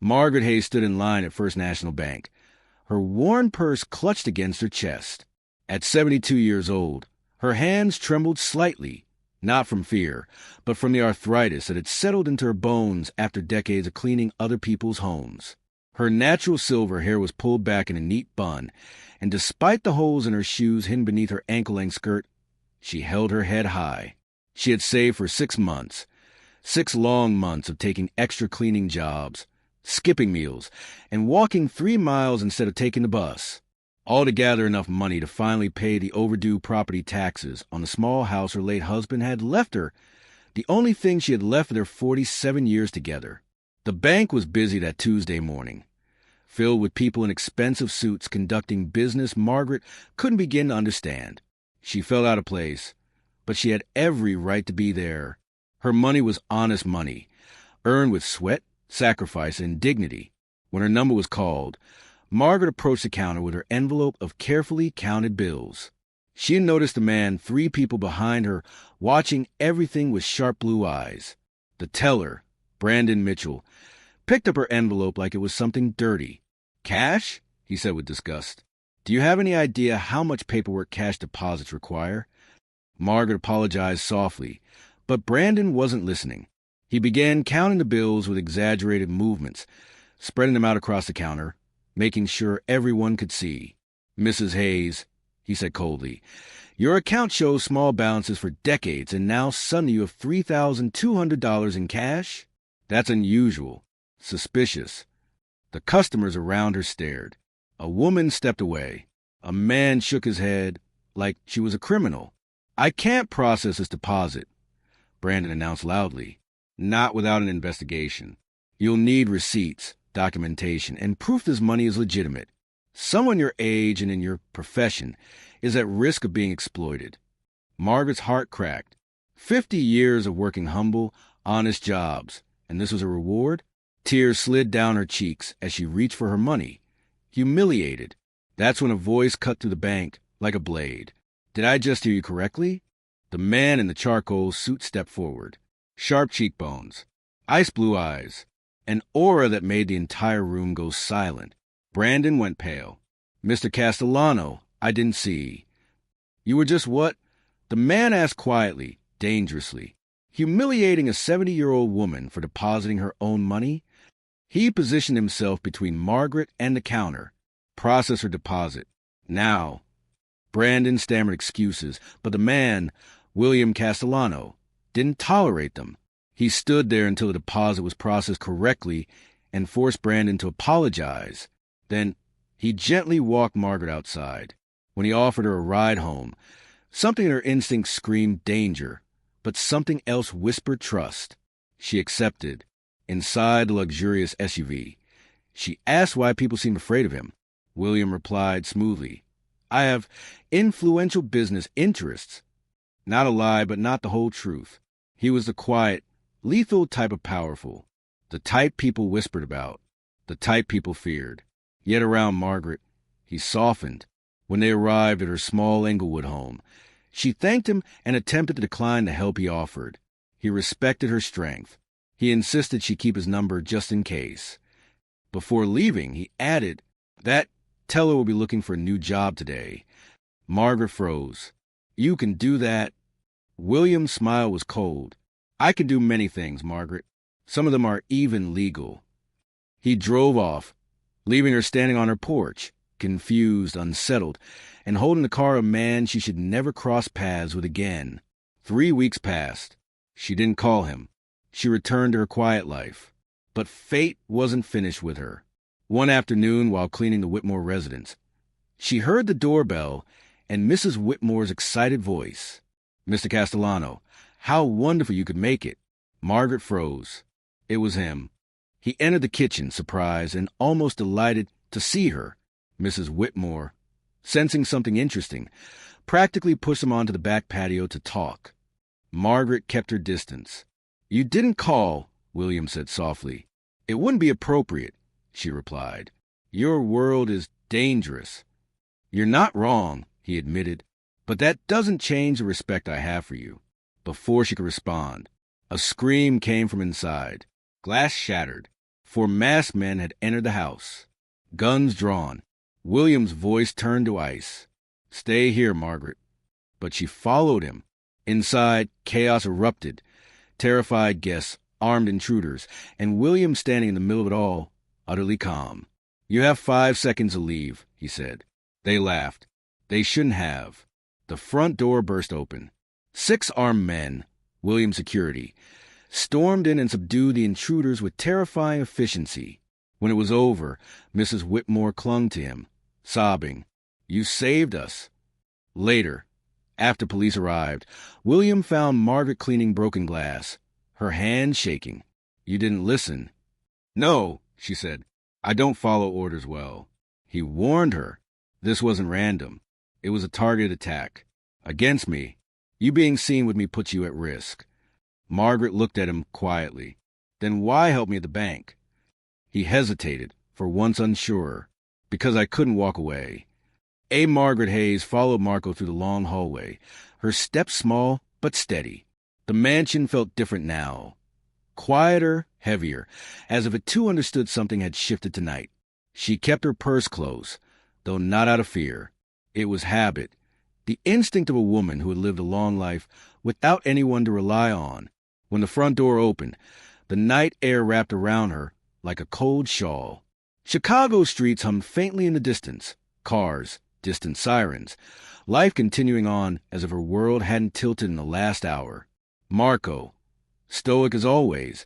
Margaret Hayes stood in line at First National Bank, her worn purse clutched against her chest. At 72 years old, her hands trembled slightly, not from fear, but from the arthritis that had settled into her bones after decades of cleaning other people's homes. Her natural silver hair was pulled back in a neat bun, and despite the holes in her shoes hidden beneath her ankle-length skirt, she held her head high. She had saved for 6 months, 6 long months of taking extra cleaning jobs, skipping meals, and walking 3 miles instead of taking the bus. Altogether enough money to finally pay the overdue property taxes on the small house her late husband had left her, the only thing she had left of their 47 years together. The bank was busy that Tuesday morning, filled with people in expensive suits conducting business Margaret couldn't begin to understand. She felt out of place, but she had every right to be there. Her money was honest money, earned with sweat, sacrifice, and dignity. When her number was called, Margaret approached the counter with her envelope of carefully counted bills. She had noticed a man 3 people behind her watching everything with sharp blue eyes. The teller, Brandon Mitchell, picked up her envelope like it was something dirty. "Cash?" he said with disgust. "Do you have any idea how much paperwork cash deposits require?" Margaret apologized softly, but Brandon wasn't listening. He began counting the bills with exaggerated movements, spreading them out across the counter, making sure everyone could see. "Mrs. Hayes," he said coldly, "your account shows small balances for decades, and now suddenly you have $3,200 in cash? That's unusual, suspicious." The customers around her stared. A woman stepped away. A man shook his head like she was a criminal. "I can't process this deposit," Brandon announced loudly. "Not without an investigation. You'll need receipts, documentation, and proof this money is legitimate. Someone your age and in your profession is at risk of being exploited." Margaret's heart cracked. 50 years of working humble, honest jobs, and this was a reward? Tears slid down her cheeks as she reached for her money. Humiliated. That's when a voice cut through the bank like a blade. "Did I just hear you correctly?" The man in the charcoal suit stepped forward. Sharp cheekbones, ice blue eyes, an aura that made the entire room go silent. Brandon went pale. "Mr. Castellano, I didn't see." "You were just what?" The man asked quietly, dangerously, humiliating a 70-year-old woman for depositing her own money. He positioned himself between Margaret and the counter. "Process her deposit. Now." Brandon stammered excuses, but the man, William Castellano, didn't tolerate them. He stood there until the deposit was processed correctly and forced Brandon to apologize. Then he gently walked Margaret outside. When he offered her a ride home, something in her instincts screamed danger, but something else whispered trust. She accepted. Inside the luxurious SUV, she asked why people seemed afraid of him. William replied smoothly, "I have influential business interests." Not a lie, but not the whole truth. He was the quiet, lethal type of powerful, the type people whispered about, the type people feared. Yet around Margaret, he softened. When they arrived at her small Englewood home, she thanked him and attempted to decline the help he offered. He respected her strength. He insisted she keep his number just in case. Before leaving, he added, "That teller will be looking for a new job today." Margaret froze. "You can do that?" William's smile was cold. "I can do many things, Margaret. Some of them are even legal." He drove off, leaving her standing on her porch, confused, unsettled, and holding the car of a man she should never cross paths with again. 3 weeks passed. She didn't call him. She returned to her quiet life. But fate wasn't finished with her. One afternoon, while cleaning the Whitmore residence, she heard the doorbell and Mrs. Whitmore's excited voice. "Mr. Castellano, how wonderful you could make it." Margaret froze. It was him. He entered the kitchen, surprised and almost delighted to see her. Mrs. Whitmore, sensing something interesting, practically pushed him onto the back patio to talk. Margaret kept her distance. "You didn't call," William said softly. "It wouldn't be appropriate," she replied. "Your world is dangerous." "You're not wrong," he admitted, "but that doesn't change the respect I have for you." Before she could respond, a scream came from inside. Glass shattered. 4 masked men had entered the house, guns drawn. William's voice turned to ice. "Stay here, Margaret." But she followed him. Inside, chaos erupted. Terrified guests, armed intruders, and William standing in the middle of it all, utterly calm. "You have 5 seconds to leave," he said. They laughed. They shouldn't have. The front door burst open. 6 armed men, William's security, stormed in and subdued the intruders with terrifying efficiency. When it was over, Mrs. Whitmore clung to him, sobbing, "You saved us." Later, after police arrived, William found Margaret cleaning broken glass, her hands shaking. "You didn't listen." "No," she said. "I don't follow orders well." He warned her. This wasn't random. It was a targeted attack. Against me. You being seen with me puts you at risk. Margaret looked at him quietly. "Then why help me at the bank?" He hesitated, for once unsure. "Because I couldn't walk away." Margaret Hayes followed Marco through the long hallway, her steps small but steady. The mansion felt different now. Quieter, heavier, as if it too understood something had shifted tonight. She kept her purse close, though not out of fear. It was habit, the instinct of a woman who had lived a long life without anyone to rely on. When the front door opened, the night air wrapped around her like a cold shawl. Chicago streets hummed faintly in the distance. Cars, distant sirens. Life continuing on as if her world hadn't tilted in the last hour. Marco, stoic as always,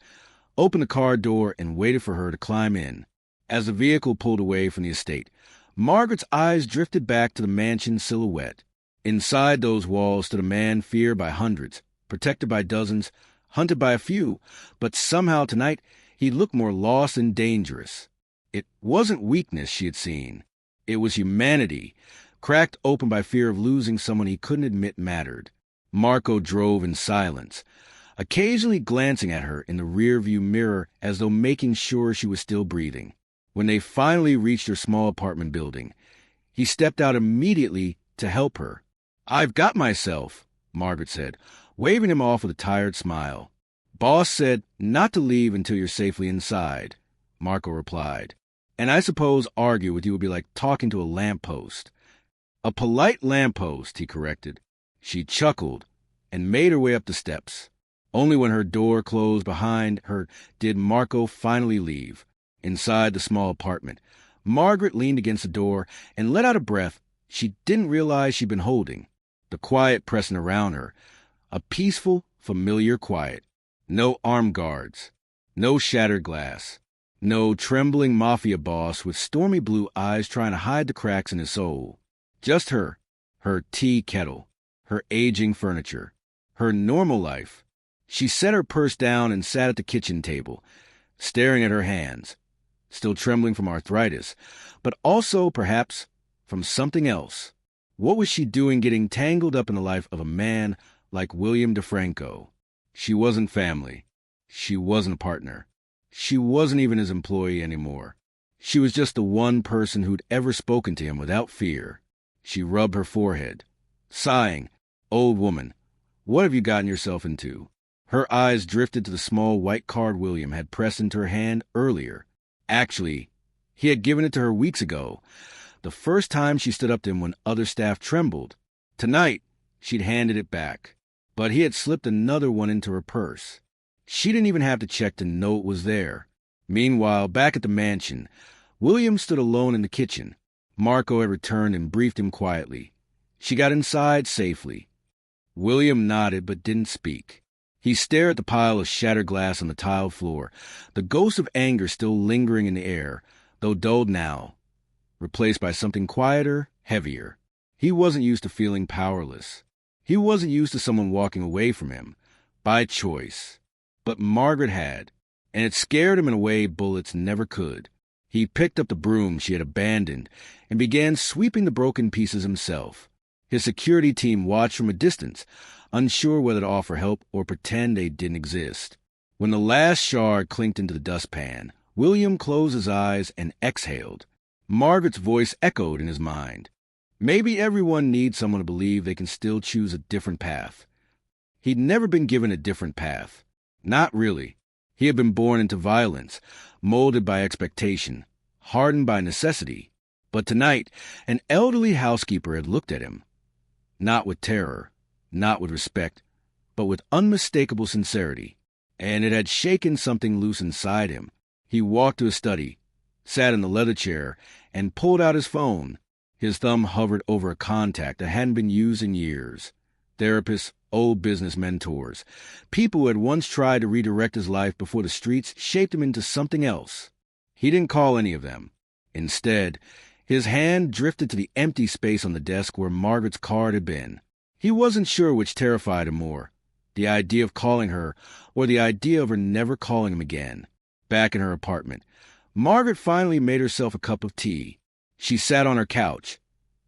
opened the car door and waited for her to climb in. As the vehicle pulled away from the estate, Margaret's eyes drifted back to the mansion's silhouette. Inside those walls stood a man feared by hundreds, protected by dozens, hunted by a few, but somehow tonight he looked more lost and dangerous. It wasn't weakness she had seen. It was humanity, cracked open by fear of losing someone he couldn't admit mattered. Marco drove in silence, occasionally glancing at her in the rearview mirror as though making sure she was still breathing. When they finally reached her small apartment building, he stepped out immediately to help her. "I've got myself," Margaret said, waving him off with a tired smile. "Boss said not to leave until you're safely inside," Marco replied. "And I suppose argue with you would be like talking to a lamppost." "A polite lamppost," he corrected. She chuckled and made her way up the steps. Only when her door closed behind her did Marco finally leave. Inside the small apartment, Margaret leaned against the door and let out a breath she didn't realize she'd been holding. The quiet pressing around her, a peaceful, familiar quiet. No armed guards, no shattered glass, no trembling Mafia boss with stormy blue eyes trying to hide the cracks in his soul. Just her tea kettle, her aging furniture, her normal life. She set her purse down and sat at the kitchen table, staring at her hands, still trembling from arthritis, but also, perhaps, from something else. What was she doing getting tangled up in the life of a man like William DeFranco? She wasn't family. She wasn't a partner. She wasn't even his employee anymore. She was just the one person who'd ever spoken to him without fear. She rubbed her forehead, sighing, "Old woman, what have you gotten yourself into?" Her eyes drifted to the small white card William had pressed into her hand earlier. Actually, he had given it to her weeks ago, the first time she stood up to him when other staff trembled. Tonight, she'd handed it back, but he had slipped another one into her purse. She didn't even have to check to know it was there. Meanwhile, back at the mansion, William stood alone in the kitchen. Marco had returned and briefed him quietly. She got inside safely. William nodded but didn't speak. He stared at the pile of shattered glass on the tiled floor, the ghost of anger still lingering in the air, though dulled now, replaced by something quieter, heavier. He wasn't used to feeling powerless. He wasn't used to someone walking away from him, by choice. But Margaret had, and it scared him in a way bullets never could. He picked up the broom she had abandoned and began sweeping the broken pieces himself. His security team watched from a distance, unsure whether to offer help or pretend they didn't exist. When the last shard clinked into the dustpan, William closed his eyes and exhaled. Margaret's voice echoed in his mind. Maybe everyone needs someone to believe they can still choose a different path. He'd never been given a different path. Not really. He had been born into violence, molded by expectation, hardened by necessity. But tonight, an elderly housekeeper had looked at him, not with terror, not with respect, but with unmistakable sincerity, and it had shaken something loose inside him. He walked to his study, sat in the leather chair, and pulled out his phone. His thumb hovered over a contact that hadn't been used in years. Therapists, old business mentors, people who had once tried to redirect his life before the streets shaped him into something else. He didn't call any of them. Instead, his hand drifted to the empty space on the desk where Margaret's card had been. He wasn't sure which terrified him more, the idea of calling her or the idea of her never calling him again. Back in her apartment, Margaret finally made herself a cup of tea. She sat on her couch,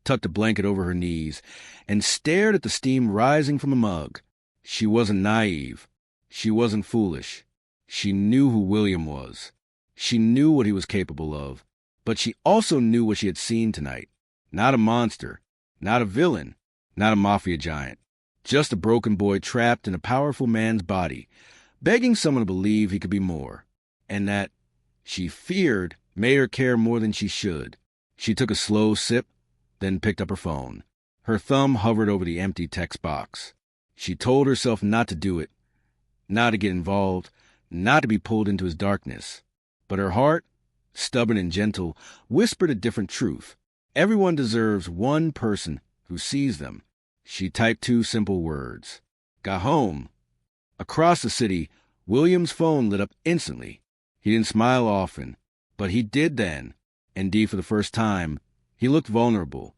tucked a blanket over her knees, and stared at the steam rising from the mug. She wasn't naive. She wasn't foolish. She knew who William was. She knew what he was capable of. But she also knew what she had seen tonight. Not a monster, not a villain, not a mafia giant. Just a broken boy trapped in a powerful man's body, begging someone to believe he could be more. And that, she feared, made her care more than she should. She took a slow sip, then picked up her phone. Her thumb hovered over the empty text box. She told herself not to do it, not to get involved, not to be pulled into his darkness. But her heart, stubborn and gentle, whispered a different truth. Everyone deserves one person who sees them. She typed 2 simple words. Got home. Across the city, William's phone lit up instantly. He didn't smile often, but he did then. Indeed, for the first time, he looked vulnerable.